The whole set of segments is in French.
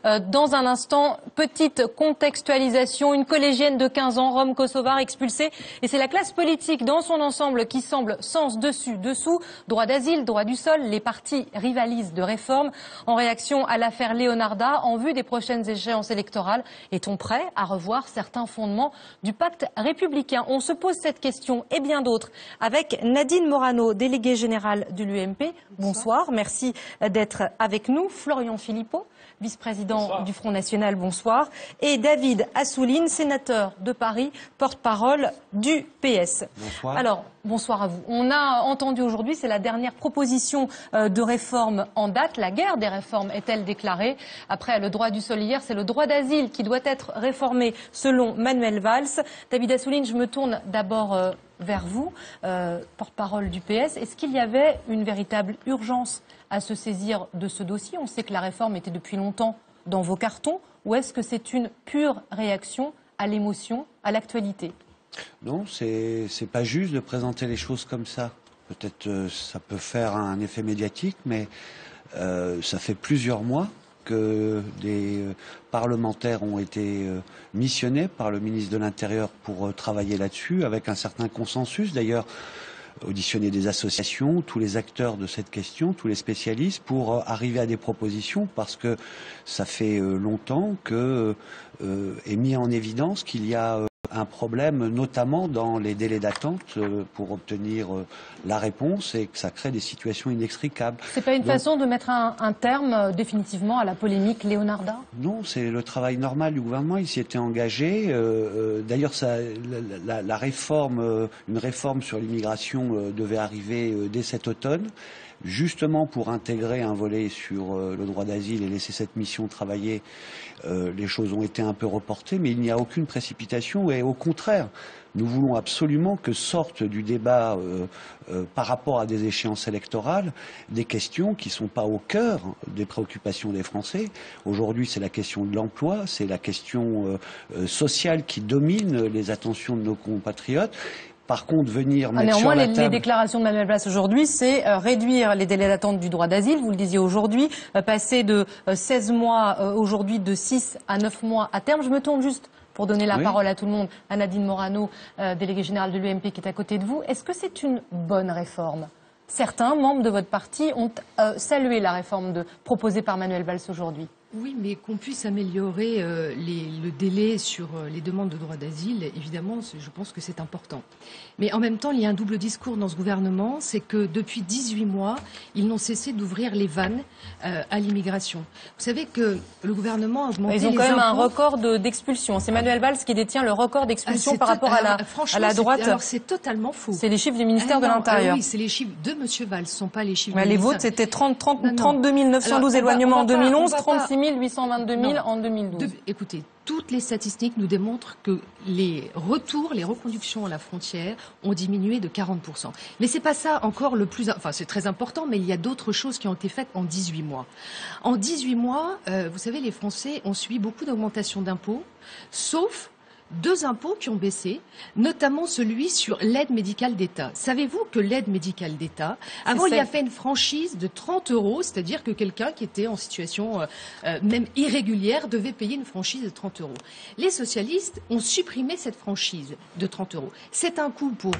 dans un instant. Petite contextualisation, une collégienne de 15 ans, rom kosovar, expulsée. Et c'est la classe politique dans son ensemble qui semble sens dessus, dessous. Droit d'asile, droit du sol, les partis rivalisent de réformes. En réaction à l'affaire Leonarda, en vue des prochaines échéances électorales, est-on prêt à revoir certains fondements du pacte républicain? On se pose cette question et bien d'autres avec Nadine Morano, déléguée générale de l'UMP. Bonsoir, merci d'être avec nous. Florian Philippot, vice-président du Front National, bonsoir. Et David Assouline, sénateur de Paris, porte-parole du PS. Bonsoir. Alors, bonsoir à vous. On a entendu aujourd'hui, c'est la dernière proposition de réforme en date. La guerre des réformes est-elle déclarée? Après le droit du sol hier, c'est le droit d'asile qui doit être réformé selon Manuel Valls. David Assouline, je me tourne d'abord vers vous, porte-parole du PS. Est-ce qu'il y avait une véritable urgence à se saisir de ce dossier? On sait que la réforme était depuis longtemps dans vos cartons. Ou est-ce que c'est une pure réaction à l'émotion, à l'actualité? Non, c'est pas juste de présenter les choses comme ça. Peut-être ça peut faire un effet médiatique, mais ça fait plusieurs mois que des parlementaires ont été missionnés par le ministre de l'Intérieur pour travailler là-dessus, avec un certain consensus. D'ailleurs, auditionner des associations, tous les acteurs de cette question, tous les spécialistes, pour arriver à des propositions, parce que ça fait longtemps que est mis en évidence qu'il y a un problème, notamment dans les délais d'attente pour obtenir la réponse, et que ça crée des situations inextricables. C'est pas une façon de mettre un terme définitivement à la polémique Leonarda? Non, c'est le travail normal du gouvernement. Il s'y était engagé. D'ailleurs, la réforme, une réforme sur l'immigration devait arriver dès cet automne, justement pour intégrer un volet sur le droit d'asile et laisser cette mission travailler. Les choses ont été un peu reportées, mais il n'y a aucune précipitation et au contraire, nous voulons absolument que sortent du débat par rapport à des échéances électorales des questions qui ne sont pas au cœur des préoccupations des Français. Aujourd'hui, c'est la question de l'emploi, c'est la question sociale qui domine les attentions de nos compatriotes. Par contre, venir mettre sur la table... les déclarations de Manuel Valls aujourd'hui, c'est réduire les délais d'attente du droit d'asile, vous le disiez aujourd'hui, passer de 16 mois aujourd'hui de 6 à 9 mois à terme. Je me tourne juste pour donner la parole à tout le monde, à Nadine Morano, déléguée générale de l'UMP qui est à côté de vous. Est-ce que c'est une bonne réforme? Certains membres de votre parti ont salué la réforme proposée par Manuel Valls aujourd'hui. Oui, mais qu'on puisse améliorer le délai sur les demandes de droit d'asile, évidemment, je pense que c'est important. Mais en même temps, il y a un double discours dans ce gouvernement, c'est que depuis 18 mois, ils n'ont cessé d'ouvrir les vannes à l'immigration. Vous savez que le gouvernement a augmenté les impôts. Ils ont quand même un record d'expulsion. C'est Manuel Valls qui détient le record d'expulsion par rapport à la droite. Alors c'est totalement faux. C'est les chiffres du ministère de l'Intérieur. Oui, c'est les chiffres de M. Valls, ce ne sont pas les chiffres du ministère. Les vôtres, c'était 32 912 éloignements en 2011, 36 822 000 en 2012. Écoutez, toutes les statistiques nous démontrent que les retours, les reconductions à la frontière ont diminué de 40%. Mais c'est pas ça encore le plus... Enfin, c'est très important, mais il y a d'autres choses qui ont été faites en 18 mois. En 18 mois, vous savez, les Français ont subi beaucoup d'augmentations d'impôts, sauf... deux impôts qui ont baissé, notamment celui sur l'aide médicale d'État. Savez-vous que l'aide médicale d'État, avant il y a fait une franchise de 30 €, c'est-à-dire que quelqu'un qui était en situation même irrégulière devait payer une franchise de 30 €. Les socialistes ont supprimé cette franchise de 30 €. C'est un coût pour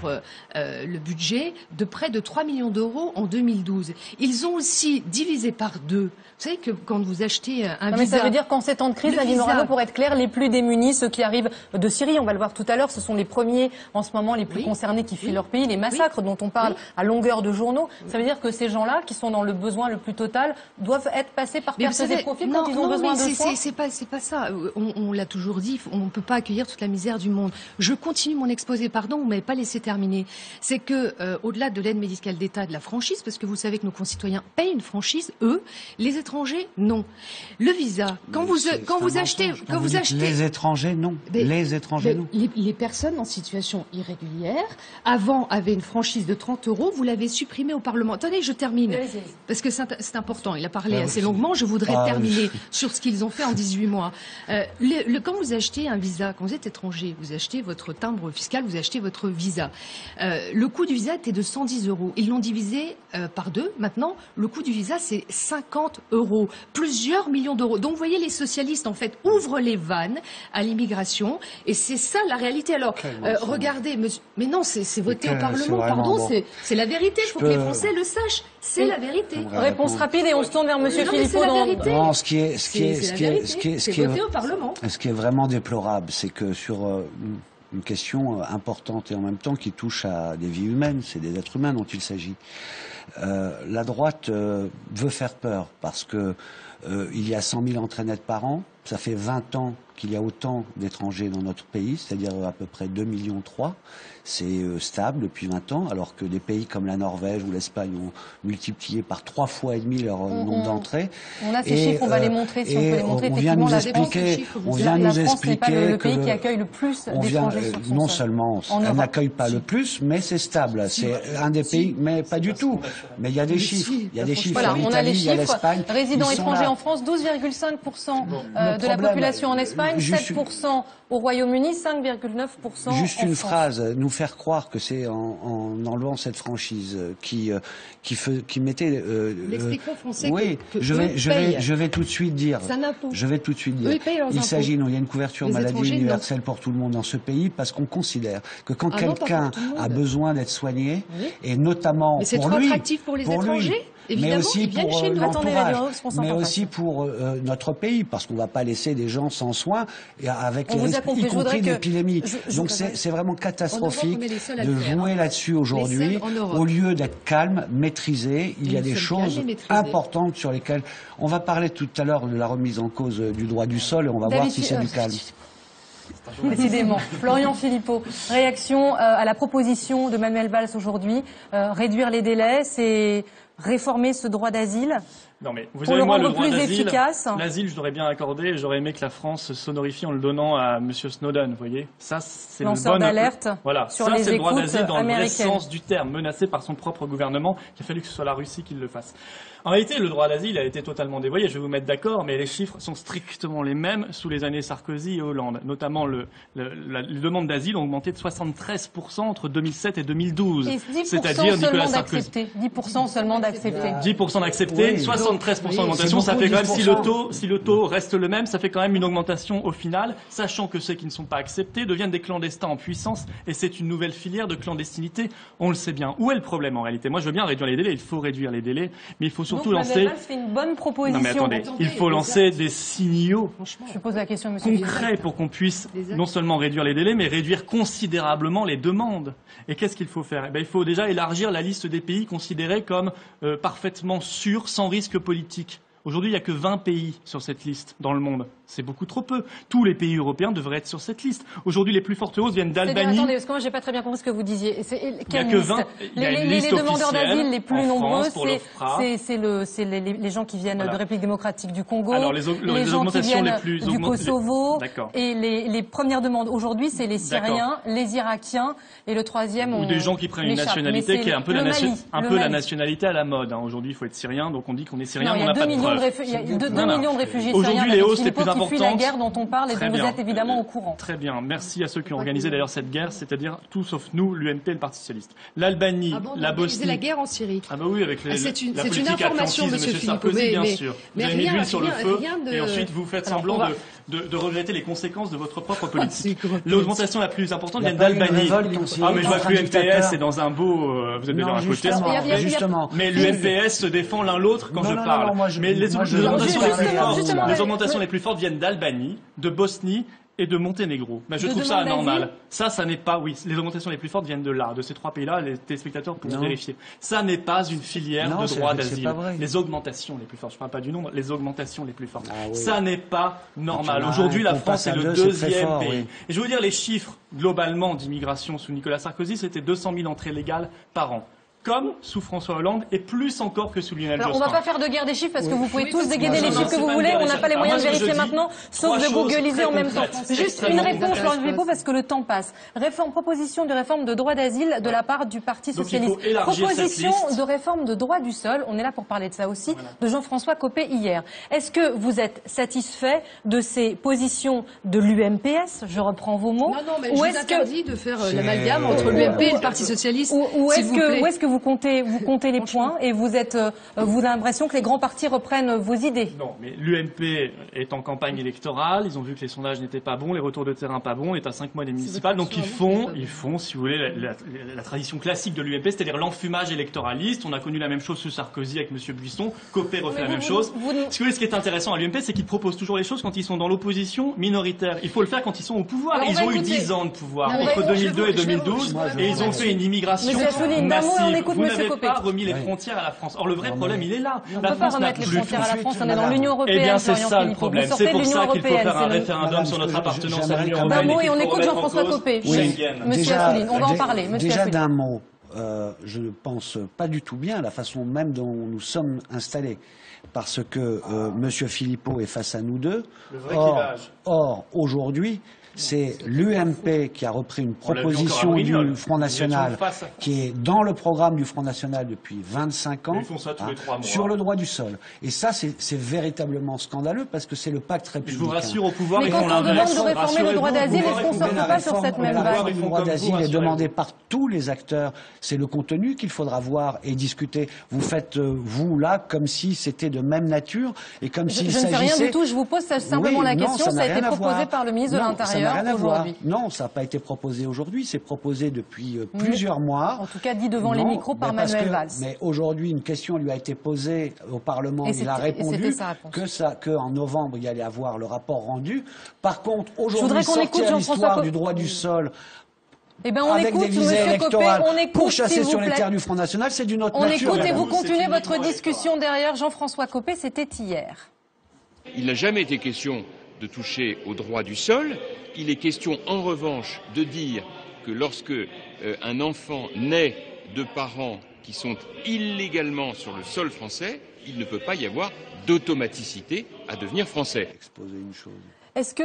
le budget de près de 3 millions d'euros en 2012. Ils ont aussi divisé par deux. Vous savez que quand vous achetez un visa... Mais ça veut dire qu'en ces temps de crise, Nadine Morano, pour être clair, les plus démunis, ceux qui arrivent de Syrie, on va le voir tout à l'heure, ce sont les premiers en ce moment les plus concernés qui fuient leur pays, les massacres dont on parle à longueur de journaux. Ça veut dire que ces gens-là, qui sont dans le besoin le plus total, doivent être passés par perte des profits quand ils ont besoin de soins. C'est pas ça. On l'a toujours dit, on ne peut pas accueillir toute la misère du monde. Je continue mon exposé, pardon, vous ne m'avez pas laissé terminer. C'est que, au-delà de l'aide médicale d'État et de la franchise, parce que vous savez que nos concitoyens payent une franchise, eux, les étrangers, non. Le visa, quand vous achetez... Les étrangers, non. Les les étrangers, nous. Les personnes en situation irrégulière, avant, avaient une franchise de 30 €. Vous l'avez supprimée au Parlement. Attendez, je termine. Parce que c'est important. Il a parlé assez longuement. Je voudrais terminer sur ce qu'ils ont fait en 18 mois. Quand vous achetez un visa, quand vous êtes étranger, vous achetez votre timbre fiscal, vous achetez votre visa. Le coût du visa était de 110 €. Ils l'ont divisé par 2. Maintenant, le coût du visa, c'est 50 €. Plusieurs millions d'euros. Donc, vous voyez, les socialistes, en fait, ouvrent les vannes à l'immigration. Et c'est ça, la réalité. Alors, regardez, monsieur, mais non, c'est voté au Parlement, pardon, bon. C'est la vérité. Il faut que les Français le sachent. C'est la vérité. Réponse rapide et on se tourne vers monsieur Philippot. Non, ce qui est voté au Parlement. Ce qui est vraiment déplorable, c'est que sur une question importante et en même temps qui touche à des vies humaines, c'est des êtres humains dont il s'agit. La droite veut faire peur parce que il y a 100 000 entrées nettes par an. Ça fait 20 ans qu'il y a autant d'étrangers dans notre pays, c'est-à-dire à peu près 2,3 millions. C'est stable depuis 20 ans, alors que des pays comme la Norvège ou l'Espagne ont multiplié par 3,5 fois leur nombre d'entrées. On a ces chiffres, on va les montrer, si on peut les montrer. On vient nous expliquer, la France n'est pas le pays qui accueille le plus d'étrangers sur son non sol. seulement, elle n'accueille pas le plus, mais c'est stable. C'est un des pays, mais pas du tout. Mais il y a des chiffres. Il y a des chiffres. Voilà, en on a les Italie, il y a chiffres. l'Espagne. Résidents étrangers en France, 12,5% de la population en Espagne, 7% au Royaume-Uni, 5,9% en Juste une France. phrase, nous faire croire que c'est en enlevant cette franchise qui mettait. L'expliquons français. Oui, je vais tout de suite dire. Je vais tout de suite dire. Il s'agit, il y a une couverture maladie universelle pour tout le monde dans ce pays parce qu'on considère que quand quelqu'un a besoin d'être soigné, et notamment mais c'est pour trop lui, attractif pour les étrangers. Mais aussi pour l'entourage, mais aussi pour pour notre pays, parce qu'on ne va pas laisser des gens sans soins, et avec les risques, y compris d'épidémie. Donc c'est vraiment catastrophique de jouer là-dessus aujourd'hui, au lieu d'être calme, maîtrisé. Il y a des choses importantes sur lesquelles on va parler tout à l'heure de la remise en cause du droit du sol, et on va voir si c'est du calme. Décidément. Florian Philippot, réaction à la proposition de Manuel Valls aujourd'hui, réduire les délais, c'est réformer ce droit d'asile. Non mais vous pour savez, le moi, rendre le droit plus d'asile, efficace. L'asile, je l'aurais bien accordé, et j'aurais aimé que la France se sonorifie en le donnant à Monsieur Snowden, vous voyez. Ça, c'est le bon d'alerte voilà, sur ça, les c'est le droit d'asile dans le vrai américaines. sens du terme, menacé par son propre gouvernement, qu'il a fallu que ce soit la Russie qui le fasse. En réalité, le droit d'asile a été totalement dévoyé, je vais vous mettre d'accord, mais les chiffres sont strictement les mêmes sous les années Sarkozy et Hollande. Notamment, les demandes d'asile ont augmenté de 73% entre 2007 et 2012. Et 10% c'est-à-dire Nicolas seulement Sarkozy. 10% seulement d'accepter. 10% d'accepter, 73% d'augmentation, ça fait quand même, si le taux reste le même, ça fait quand même une augmentation au final, sachant que ceux qui ne sont pas acceptés deviennent des clandestins en puissance, et c'est une nouvelle filière de clandestinité, on le sait bien. Où est le problème en réalité? Moi je veux bien réduire les délais, il faut réduire les délais, mais il faut surtout lancer... C'est une bonne proposition. Non mais attendez, il faut lancer des signaux je pose la question, monsieur concrets pour qu'on puisse non seulement réduire les délais, mais réduire considérablement les demandes. Et qu'est-ce qu'il faut faire? Il faut déjà élargir la liste des pays considérés comme parfaitement sûrs, sans risque politique. Aujourd'hui, il n'y a que 20 pays sur cette liste dans le monde. C'est beaucoup trop peu. Tous les pays européens devraient être sur cette liste. Aujourd'hui, les plus fortes hausses viennent d'Albanie. Attendez, parce que moi, j'ai pas très bien compris ce que vous disiez. Il n'y a que 20. Les demandeurs d'asile les plus nombreux, c'est les gens qui viennent de République démocratique du Congo, alors, les gens qui viennent du Kosovo, et les premières demandes aujourd'hui, c'est les Syriens, les Irakiens, et le troisième, ou des gens qui prennent une nationalité qui est un peu la nationalité à la mode. Aujourd'hui, il faut être syrien, donc on dit qu'on est syrien, on n'a pas de preuve. Il y a 2 millions de réfugiés syriens. Aujourd'hui, les hausses les plus qui fuient importantes. la guerre dont on parle et dont vous êtes évidemment au courant. Très bien. Merci à ceux qui ont organisé d'ailleurs cette guerre, c'est-à-dire tout sauf nous, l'UMP et le Parti socialiste. L'Albanie, la Bosnie. C'est la guerre en Syrie. Ah bah oui, avec la politique information, Monsieur Sarkozy, bien sûr. Vous avez mis l'huile sur le feu et ensuite vous faites semblant de regretter les conséquences de votre propre politique. L'augmentation la plus importante vient d'Albanie. Ah mais je vois que l'UMPS est dans un beau... Vous êtes déjà à côté. Mais l'UMPS se défend l'un l'autre quand je parle. Mais les augmentations les plus fortes viennent d'Albanie, de Bosnie et de Monténégro. Je trouve ça anormal. Ça n'est pas, oui, les augmentations les plus fortes viennent de là, de ces 3 pays-là, les téléspectateurs pourront vérifier. Ça n'est pas une filière de droit d'asile. Les augmentations les plus fortes, je ne parle pas du nombre, les augmentations les plus fortes. Ça n'est pas normal. Aujourd'hui, la France est le 2e pays. Et je veux vous dire, les chiffres, globalement, d'immigration sous Nicolas Sarkozy, c'était 200 000 entrées légales par an. comme sous François Hollande et plus encore que sous Lionel Jospin. On ne va pas faire de guerre des chiffres parce que vous pouvez tous dégainer les chiffres que vous voulez. On n'a pas les moyens de vérifier maintenant, sauf de googliser en même temps. Juste une réponse, Laurent Philippot, parce que le temps passe. Proposition de réforme de droit d'asile de la part du Parti socialiste. Proposition de réforme de droit du sol. On est là pour parler de ça aussi, de Jean-François Copé hier. Est-ce que vous êtes satisfait de ces positions de l'UMPS? Je reprends vos mots. Non, mais je vous interdis de faire l'amalgame entre l'UMP et le Parti socialiste. Où est-ce que vous comptez les points et vous avez l'impression que les grands partis reprennent vos idées? Non, mais l'UMP est en campagne électorale. Ils ont vu que les sondages n'étaient pas bons, les retours de terrain pas bons. On est à 5 mois des municipales, donc ils font, si vous voulez, la tradition classique de l'UMP, c'est-à-dire l'enfumage électoraliste. On a connu la même chose sous Sarkozy avec M. Buisson. Copé refait la même chose. Si vous voulez, ce qui est intéressant à l'UMP, c'est qu'ils proposent toujours les choses quand ils sont dans l'opposition minoritaire. Il faut le faire quand ils sont au pouvoir. Ils ont eu 10 ans de pouvoir entre 2002 et 2012, et ils ont fait une immigration massive. Vous n'avez pas remis les frontières à la France. Or, le vrai problème, il est là. On ne peut pas remettre les frontières à la France, on est dans l'Union européenne. Eh bien, c'est ça le problème. C'est pour ça qu'il faut faire un référendum sur notre appartenance à l'Union européenne. Et on écoute Jean-François Copé. Monsieur Assouline, on va en parler. Déjà d'un mot, je ne pense pas du tout bien à la façon même dont nous sommes installés. Parce que Monsieur Philippot est face à nous deux. Or aujourd'hui, c'est l'UMP qui a repris une proposition du Front National qui est dans le programme du Front National depuis 25 ans sur le droit du sol. Et ça, c'est véritablement scandaleux parce que c'est le pacte républicain. Je vous rassure, au pouvoir, mais quand on demande de réformer le droit d'asile, est-ce qu'on ne sort pas sur cette même base? La réforme du droit d'asile est demandée par tous les acteurs. C'est le contenu qu'il faudra voir et discuter. Vous faites, vous, là, comme si c'était de même nature et comme s'il s'agissait... Je ne fais rien du tout, je vous pose simplement la question. Ça a été proposé par le ministre de l'Intérieur. Rien à voir. Non, ça n'a pas été proposé aujourd'hui, c'est proposé depuis plusieurs mois. En tout cas, dit devant les micros par Manuel Valls. Mais aujourd'hui, une question lui a été posée au Parlement, il a répondu qu'en novembre, il y allait avoir le rapport rendu. Par contre, aujourd'hui, sortir l'histoire du droit du sol... avec des visées électorales pour chasser sur les terres du Front National, c'est d'une autre nature. On écoute et vous continuez votre discussion derrière. Jean-François Copé, c'était hier. Il n'a jamais été question de toucher au droit du sol. Il est question, en revanche, de dire que lorsque un enfant naît de parents qui sont illégalement sur le sol français, il ne peut pas y avoir d'automaticité à devenir français. Est-ce que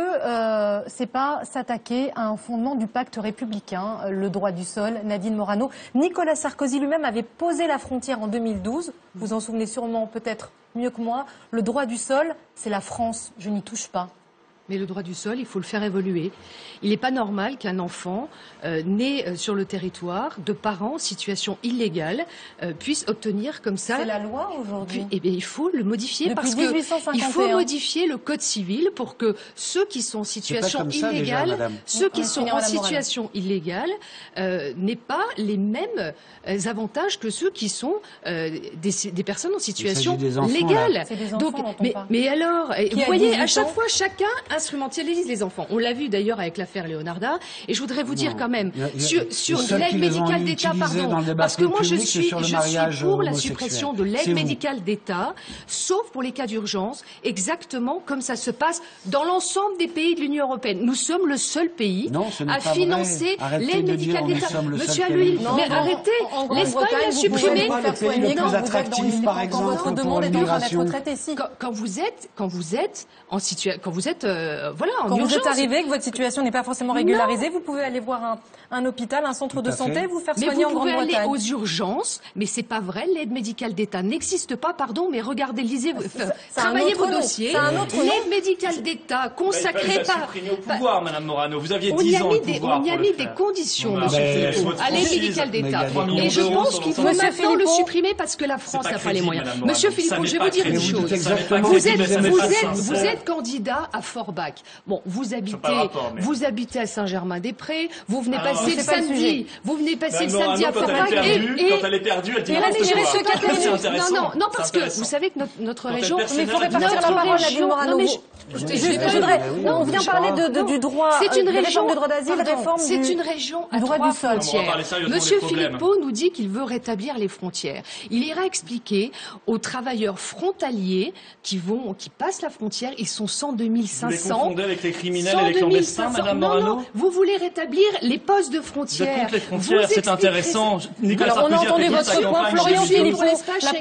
c'est pas s'attaquer à un fondement du pacte républicain, le droit du sol, Nadine Morano? Nicolas Sarkozy lui-même avait posé la frontière en 2012. Vous en souvenez sûrement peut-être mieux que moi. Le droit du sol, c'est la France. Je n'y touche pas. Mais le droit du sol, il faut le faire évoluer. Il n'est pas normal qu'un enfant né sur le territoire de parents en situation illégale puisse obtenir comme ça... C'est la loi aujourd'hui. Eh bien, il faut le modifier parce qu'il faut modifier le code civil pour que ceux qui sont en situation illégale, n'aient pas les mêmes avantages que ceux qui sont des personnes en situation légale. Mais alors, vous voyez, à chaque fois, chacun instrumentalise les enfants. On l'a vu d'ailleurs avec l'affaire Leonarda. Et je voudrais vous dire quand même, sur l'aide médicale d'État, parce que moi je suis pour la suppression de l'aide médicale d'État, sauf pour les cas d'urgence, exactement comme ça se passe dans l'ensemble des pays de l'Union européenne. Nous sommes le seul pays à financer l'aide médicale d'État. Monsieur Alluil, mais arrêtez. L'Espagne a supprimé. Quand vous êtes en situation, quand vous êtes arrivé, que votre situation n'est pas forcément régularisée, vous pouvez aller voir un hôpital, un centre de santé, vous faire soigner en Grande-Bretagne. Vous pouvez aller aux urgences, mais c'est pas vrai. L'aide médicale d'État n'existe pas, mais regardez, lisez, travaillez vos dossiers. L'aide médicale d'État consacrée par... supprimé au pouvoir, Madame Morano. Vous aviez 10 ans de pouvoir. On y a mis des conditions, Monsieur Philippot, à l'aide médicale d'État. Et je pense qu'il faut maintenant le supprimer parce que la France n'a pas les moyens. Monsieur Philippot, je vais vous dire une chose. Vous êtes candidat à Forbach. Bon, vous habitez à Saint-Germain-des-Prés, vous venez passer le samedi. Vous venez passer le samedi à Forbach quand elle est perdue, elle dit non, parce que vous savez que notre région... Mais il faut répartir la parole à Nadine Morano. On vient parler du droit, réforme du droit d'asile, réforme c'est une région à 3 frontières. Monsieur Philippot nous dit qu'il veut rétablir les frontières. Il ira expliquer aux travailleurs frontaliers qui passent la frontière, ils sont 102 500 confondez avec les criminels et les clandestins, Madame Morano? Non, vous voulez rétablir les postes de frontières. Vous êtes contre les frontières, c'est intéressant. Nicolas Sarkozy, on a entendu votre point, Florian Philippot,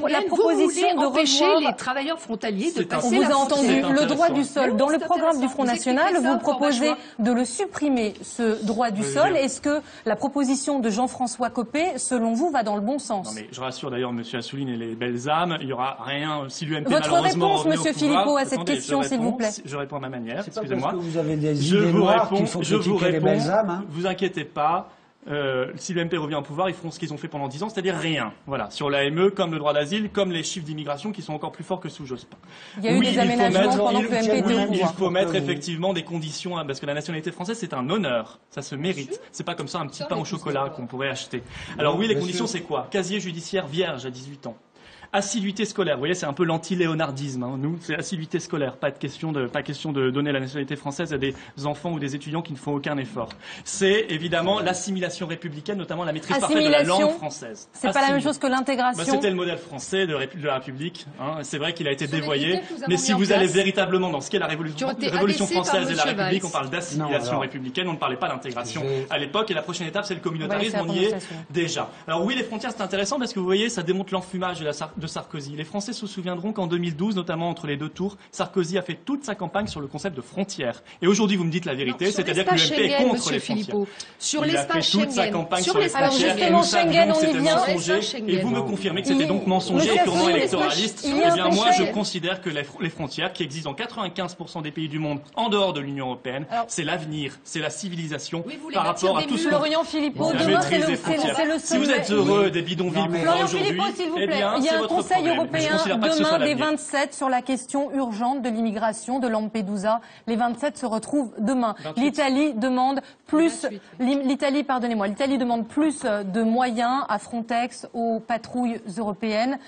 la proposition de empêcher les travailleurs frontaliers de passer la frontière. On vous a entendu, le droit du sol. Dans le programme du Front National, vous proposez de le supprimer, ce droit du sol. Est-ce que la proposition de Jean-François Copé, selon vous, va dans le bon sens? Non, mais je rassure d'ailleurs M. Assouline et les belles âmes, il n'y aura rien si l'UMP Votre réponse, M. Philippot, à cette question, s'il vous plaît. Je réponds à ma manière, excusez-moi. Vous avez des idées noires qu'il faut critiquer les belles âmes, hein. Vous inquiétez pas. Si l'UMP revient au pouvoir, ils feront ce qu'ils ont fait pendant 10 ans, c'est-à-dire rien. Voilà, sur l'AME, comme le droit d'asile, comme les chiffres d'immigration qui sont encore plus forts que sous Jospin. Il y a eu des aménagements pendant que l'UMP était au pouvoir. Il faut mettre effectivement des conditions, parce que la nationalité française, c'est un honneur, ça se mérite. C'est pas comme ça un petit pain au chocolat qu'on pourrait acheter. Alors oui, les conditions, c'est quoi? Casier judiciaire vierge à 18 ans. Assiduité scolaire, vous voyez, c'est un peu l'anti-léonardisme. Hein. Nous, c'est assiduité scolaire, pas question de donner la nationalité française à des enfants ou des étudiants qui ne font aucun effort. C'est évidemment l'assimilation républicaine, notamment la maîtrise parfaite de la langue française. C'est pas la même chose que l'intégration. C'était le modèle français de la République. Hein. C'est vrai qu'il a été dévoyé, mais si vous allez véritablement dans ce qu'est la Révolution française et la République, on parle d'assimilation républicaine, on ne parlait pas d'intégration à l'époque. Et la prochaine étape, c'est le communautarisme. On y est déjà. Alors oui, les frontières, c'est intéressant parce que vous voyez, ça démontre l'enfumage de Sarkozy. Les Français se souviendront qu'en 2012, notamment entre les deux tours, Sarkozy a fait toute sa campagne sur le concept de frontières. Et aujourd'hui, vous me dites la vérité, c'est-à-dire que l'UMP est contre les frontières. Sur l'espace Schengen. Il a fait toute sa campagne sur les frontières. Et nous savions que c'était mensonger. Et vous me confirmez que c'était donc mensonger et purement électoraliste. Eh bien, moi, je considère que les frontières, qui existent dans 95% des pays du monde, en dehors de l'Union européenne, c'est l'avenir, c'est la civilisation par rapport à tout ce que Florian Philippot, demain, c'est le sommet. Si vous êtes heureux des bidonvilles Florian Philippot, s'il vous plaît, il y a un Conseil européen demain des 27 sur la question urgente de l'immigration, de Lampedusa. Les 27 se retrouvent demain. L'Italie demande plus, l'Italie demande plus de moyens à Frontex, aux patrouilles européennes,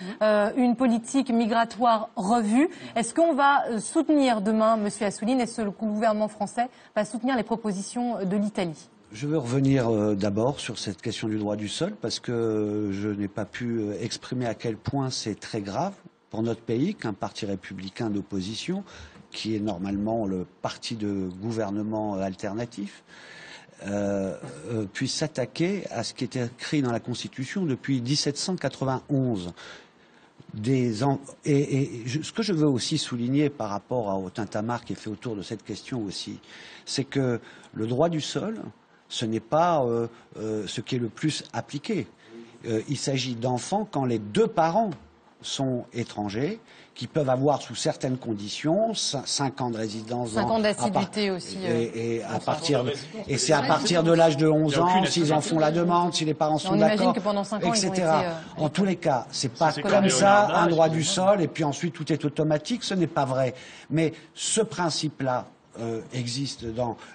une politique migratoire revue. Est-ce qu'on va soutenir demain, Monsieur Assouline, est-ce que le gouvernement français va soutenir les propositions de l'Italie? Je veux revenir d'abord sur cette question du droit du sol parce que je n'ai pas pu exprimer à quel point c'est très grave pour notre pays qu'un parti républicain d'opposition, qui est normalement le parti de gouvernement alternatif, puisse s'attaquer à ce qui était écrit dans la Constitution depuis 1791. Ce que je veux aussi souligner par rapport au tintamarre qui est fait autour de cette question aussi, c'est que le droit du sol, ce n'est pas ce qui est le plus appliqué. Il s'agit d'enfants quand les deux parents sont étrangers, qui peuvent avoir sous certaines conditions 5 ans de résidence. 5 ans d'assiduité aussi. Et c'est à partir de l'âge de 11 ans, s'ils en font la demande, si les parents sont d'accord, etc. En tous les cas, c'est pas comme ça un droit du sol et puis ensuite tout est automatique, ce n'est pas vrai. Mais ce principe-là existe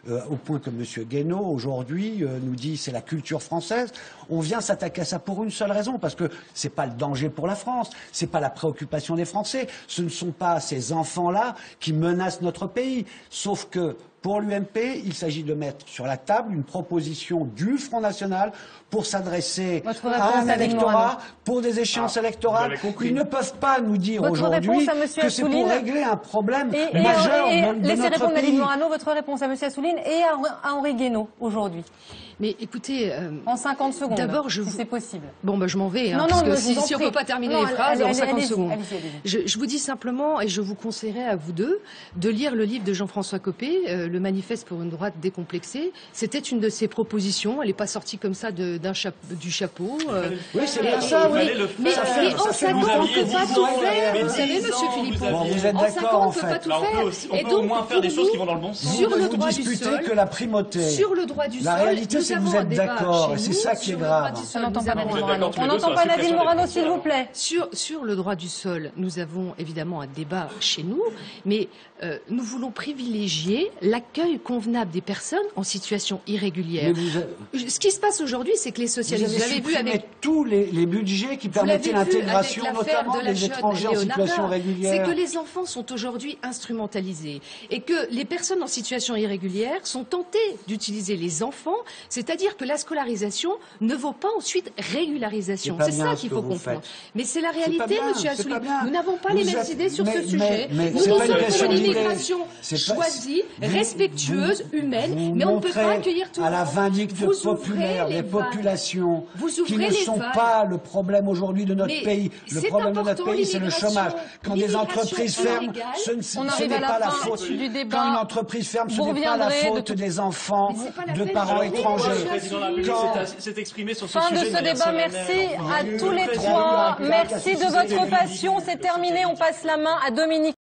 au point que M. Guénaud, aujourd'hui, nous dit c'est la culture française. On vient s'attaquer à ça pour une seule raison, parce que c'est pas le danger pour la France, c'est pas la préoccupation des Français, ce ne sont pas ces enfants-là qui menacent notre pays. Sauf que pour l'UMP, il s'agit de mettre sur la table une proposition du Front National pour s'adresser à un électorat, pour des échéances électorales. Ils ne peuvent pas nous dire aujourd'hui que c'est pour régler un problème majeur de notre pays. Nadine Morano, votre réponse à M. Assouline et à Henri Guénaud aujourd'hui. Mais écoutez, en 50 secondes, d'abord, si c'est possible. Bon, je m'en vais, parce que si on ne peut pas terminer les phrases en 50 secondes. Je vous dis simplement, et je vous conseillerais à vous deux, de lire le livre de Jean-François Copé, Le manifeste pour une droite décomplexée. C'était une de ses propositions. Elle n'est pas sortie comme ça du chapeau. Oui, c'est bien ça, oui. Mais en 50, on ne peut pas tout faire. Vous savez, Monsieur Philippot. Vous êtes d'accord, en fait. On peut au moins faire des choses qui vont dans le bon sens. Sur le droit du sol, que la primauté. Sur le droit du sol. La réalité, c'est que vous êtes d'accord, et c'est ça qui est grave. On n'entend pas Nadine Morano. On n'entend pas Nadine Morano, s'il vous plaît. Sur le droit du sol, nous avons évidemment un débat chez nous, mais nous voulons privilégier la l'accueil convenable des personnes en situation irrégulière. Ce qui se passe aujourd'hui, c'est que les socialistes, vous avez vu avec tous les budgets qui permettaient l'intégration, notamment des étrangers en situation régulière. C'est que les enfants sont aujourd'hui instrumentalisés et que les personnes en situation irrégulière sont tentées d'utiliser les enfants, c'est-à-dire que la scolarisation ne vaut pas ensuite régularisation. C'est ça qu'il faut comprendre. Mais c'est la réalité, monsieur Assouline. Nous n'avons pas les mêmes idées sur ce sujet. Nous sommes pour une immigration choisie, respectueuse, humaine, mais on ne peut pas accueillir tout le monde. À la vindicte populaire, les populations qui ne sont pas le problème aujourd'hui de notre pays. Le problème de notre pays, c'est le chômage. Quand des entreprises ferment, ce n'est pas la faute. Quand une entreprise ferme, ce n'est pas la faute des enfants de parents étrangers. Le président de la République s'est exprimé sur ce sujet. Fin de ce débat. Merci à tous les trois. Merci de votre passion. C'est terminé. On passe la main à Dominique.